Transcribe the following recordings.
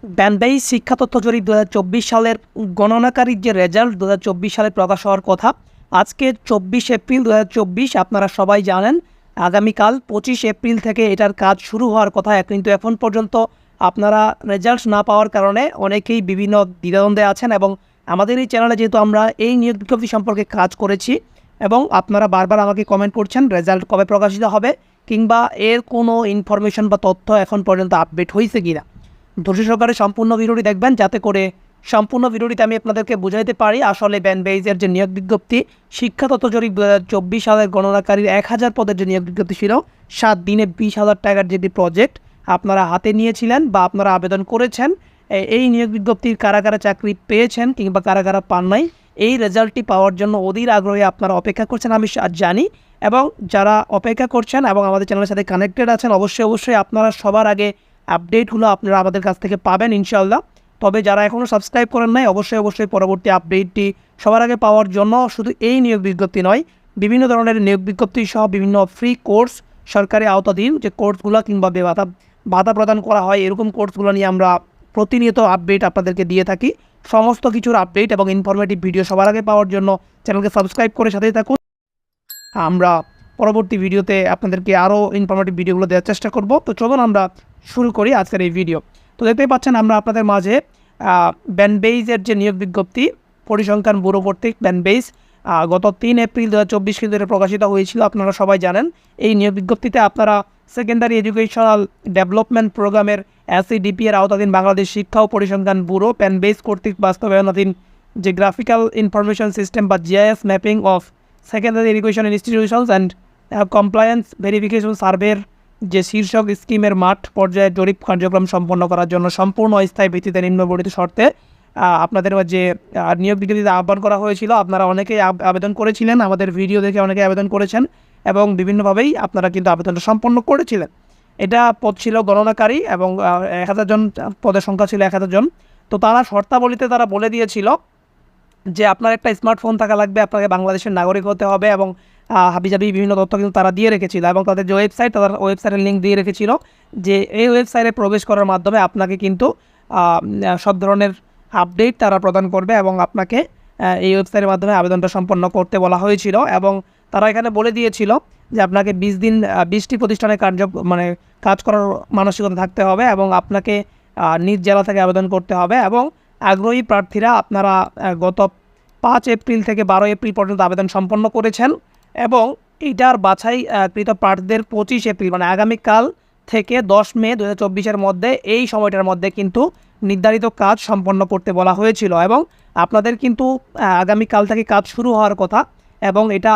ব্যানবেই শিক্ষা তথ্য জরিপ 2024 সালের গণনাকারীর যে রেজাল্ট 2024 সালে প্রকাশ হওয়ার কথা, আজকে 24 এপ্রিল 2024। আপনারা সবাই জানেন আগামীকাল 25 এপ্রিল থেকে এটার কাজ শুরু হওয়ার কথা, কিন্তু এখন পর্যন্ত আপনারা রেজাল্ট না পাওয়ার কারণে অনেকেই বিভিন্ন দ্বিধাদ্বন্দ্বে আছেন। এবং আমাদের এই চ্যানেলে যেহেতু আমরা এই নিয়োগ বিজ্ঞপ্তি সম্পর্কে কাজ করেছি এবং আপনারা বারবার আমাকে কমেন্ট করছেন রেজাল্ট কবে প্রকাশিত হবে কিংবা এর কোনো ইনফরমেশন বা তথ্য এখন পর্যন্ত আপডেট হয়েছে কিনা, ধৈর্য সহকারে সম্পূর্ণ ভিডিওটি দেখবেন যাতে করে সম্পূর্ণ ভিডিওটিতে আমি আপনাদেরকে বুঝাইতে পারি আসলে ব্যানবেইজের যে নিয়োগ বিজ্ঞপ্তি শিক্ষা তথ্য জরিপ 2024 সালের গণনাকারীর 1000 পদের যে নিয়োগ বিজ্ঞপ্তি ছিল, 7 দিনে 20,000 টাকার যেটি প্রজেক্ট আপনারা হাতে নিয়েছিলেন বা আপনারা আবেদন করেছেন, এই নিয়োগ বিজ্ঞপ্তির কারা কারা চাকরি পেয়েছেন কিংবা কারা কারা পান নাই, এই রেজাল্টটি পাওয়ার জন্য অধীর আগ্রহে আপনারা অপেক্ষা করছেন আমি জানি। এবং যারা অপেক্ষা করছেন এবং আমাদের চ্যানেলের সাথে কানেক্টেড আছেন অবশ্যই আপনারা সবার আগে আপডেটগুলো আপনারা আমাদের কাছ থেকে পাবেন ইনশাআল্লাহ। তবে যারা এখনও সাবস্ক্রাইব করেন নাই অবশ্যই পরবর্তী আপডেটটি সবার আগে পাওয়ার জন্য শুধু এই নিয়োগ বিজ্ঞপ্তি নয়, বিভিন্ন ধরনের নিয়োগ বিজ্ঞপ্তি সহ বিভিন্ন ফ্রি কোর্স সরকারি আওতাধীন যে কোর্সগুলো কিংবা ভাতা প্রদান করা হয় এরকম কোর্সগুলো নিয়ে আমরা প্রতিনিয়ত আপডেট আপনাদেরকে দিয়ে থাকি। সমস্ত কিছুর আপডেট এবং ইনফরমেটিভ ভিডিও সবার আগে পাওয়ার জন্য চ্যানেলকে সাবস্ক্রাইব করে সাথেই থাকুন। আমরা পরবর্তী ভিডিওতে আপনাদেরকে আরও ইনফরমেটিভ ভিডিওগুলো দেওয়ার চেষ্টা করব। তো চলুন আমরা শুরু করি আজকের এই ভিডিও। তো দেখতেই পাচ্ছেন আমরা আপনাদের মাঝে ব্যানবেইজের যে নিয়োগ বিজ্ঞপ্তি পরিসংখ্যান ব্যুরো কর্তৃক ব্যানবেইজ গত 3 এপ্রিল 2024 কিন্তু এটা প্রকাশিত হয়েছিল। আপনারা সবাই জানেন এই নিয়োগ বিজ্ঞপ্তিতে আপনারা সেকেন্ডারি এডুকেশনাল ডেভেলপমেন্ট প্রোগ্রামের SEDP এর আওতাধীন বাংলাদেশ শিক্ষা ও পরিসংখ্যান ব্যুরো ব্যানবেইজ কর্তৃক বাস্তবায়নাধীন যে গ্রাফিক্যাল ইনফরমেশন সিস্টেম বা GIS mapping of secondary education institutions and compliance verification সার্ভের যে শীর্ষক স্কিমের মাঠ পর্যায়ে জরিপ কার্যক্রম সম্পন্ন করার জন্য সম্পূর্ণ অস্থায়ী ভিত্তিতে নিম্নবর্ণিত শর্তে আপনাদের যে নিয়োগ বিজ্ঞপ্তিতে আহ্বান করা হয়েছিল। আপনারা অনেকেই আবেদন করেছিলেন, আমাদের ভিডিও দেখে অনেকেই আবেদন করেছেন এবং বিভিন্নভাবেই আপনারা কিন্তু আবেদনটা সম্পন্ন করেছিলেন। এটা পদ ছিল গণনাকারী এবং 1000 জন পদের সংখ্যা ছিল 1000 জন। তো তারা শর্তাবলীতে তারা বলে দিয়েছিল যে আপনার একটা স্মার্টফোন থাকা লাগবে, আপনাকে বাংলাদেশের নাগরিক হতে হবে এবং হাবিজাবি বিভিন্ন তথ্য কিন্তু তারা দিয়ে রেখেছিল এবং তাদের যে ওয়েবসাইট তাদের ওয়েবসাইটের লিঙ্ক দিয়ে রেখেছিল যে এই ওয়েবসাইটে প্রবেশ করার মাধ্যমে আপনাকে কিন্তু সব ধরনের আপডেট তারা প্রদান করবে এবং আপনাকে এই ওয়েবসাইটের মাধ্যমে আবেদনটা সম্পন্ন করতে বলা হয়েছিল। এবং তারা এখানে বলে দিয়েছিল যে আপনাকে 20 দিন 20টি প্রতিষ্ঠানে কাজ করার মানসিকতা থাকতে হবে এবং আপনাকে নিজ জেলা থেকে আবেদন করতে হবে এবং আগ্রহী প্রার্থীরা আপনারা গত 5 এপ্রিল থেকে 12 এপ্রিল পর্যন্ত আবেদন সম্পন্ন করেছেন এবং এটার বাছাইকৃত প্রার্থীদের 25 এপ্রিল আগামীকাল থেকে 10 মে 2024-এর মধ্যে এই সময়টার মধ্যে কিন্তু নির্ধারিত কাজ সম্পন্ন করতে বলা হয়েছিল এবং আপনাদের কিন্তু আগামীকাল থেকে কাজ শুরু হওয়ার কথা এবং এটা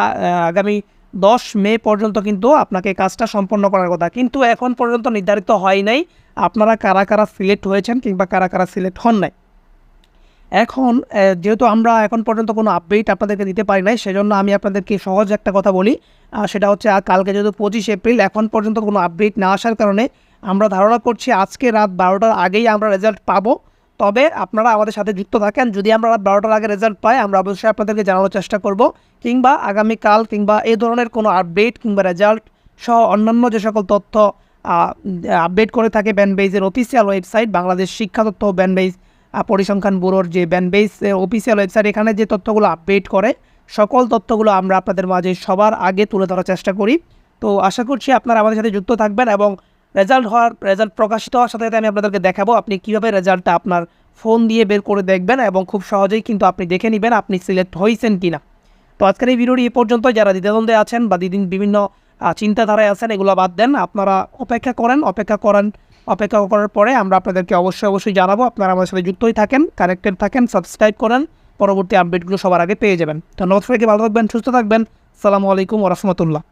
আগামী 10 মে পর্যন্ত কিন্তু আপনাকে কাজটা সম্পন্ন করার কথা, কিন্তু এখন পর্যন্ত নির্ধারিত হয় নাই আপনারা কারা কারা সিলেক্ট হয়েছেন কিংবা কারা কারা সিলেক্ট হন নাই। এখন যেহেতু আমরা এখন পর্যন্ত কোনো আপডেট আপনাদেরকে দিতে পারি নাই সেজন্য আমি আপনাদেরকে সহজ একটা কথা বলি, সেটা হচ্ছে কালকে যেহেতু 25 এপ্রিল এখন পর্যন্ত কোনো আপডেট না আসার কারণে আমরা ধারণা করছি আজকে রাত 12টার আগেই আমরা রেজাল্ট পাবো। তবে আপনারা আমাদের সাথে যুক্ত থাকেন, যদি আমরা রাত 12টার আগে রেজাল্ট পাই আমরা অবশ্যই আপনাদেরকে জানানোর চেষ্টা করব কিংবা আগামীকাল কিংবা এই ধরনের কোনো আপডেট কিংবা রেজাল্ট সহ অন্যান্য যে সকল তথ্য আপডেট করে থাকে ব্যানবেইজের অফিসিয়াল ওয়েবসাইট বাংলাদেশ শিক্ষা তথ্য ব্যানবেইজ পরিসংখ্যান ব্যুরোর যে ব্যানবেইজ অফিসিয়াল ওয়েবসাইট, এখানে যে তথ্যগুলো আপডেট করে সকল তথ্যগুলো আমরা আপনাদের মাঝে সবার আগে তুলে ধরার চেষ্টা করি। তো আশা করছি আপনারা আমাদের সাথে যুক্ত থাকবেন এবং রেজাল্ট প্রকাশিত হওয়ার সাথে সাথে আমি আপনাদেরকে দেখাবো আপনি কীভাবে রেজাল্টটা আপনার ফোন দিয়ে বের করে দেখবেন এবং খুব সহজেই কিন্তু আপনি দেখে নেবেন আপনি সিলেক্ট হয়েছেন কিনা। তো আজকের এই ভিডিওটি এ পর্যন্ত। যারা দ্বিধাদ্বন্দ্বে আছেন বা বিভিন্ন চিন্তাধারায় আছেন এগুলো বাদ দেন, আপনারা অপেক্ষা করার পরে আমরা আপনাদেরকে অবশ্যই জানাবো। আপনারা আমাদের সাথে যুক্তই থাকেন, কানেক্টেড থাকেন, সাবস্ক্রাইব করেন, পরবর্তী আপডেটগুলো সবার আগে পেয়ে যাবেন। ধন্যবাদ সবাইকে, ভালো থাকবেন, সুস্থ থাকবেন। আসসালামু আলাইকুম ওয়া রাহমাতুল্লাহ।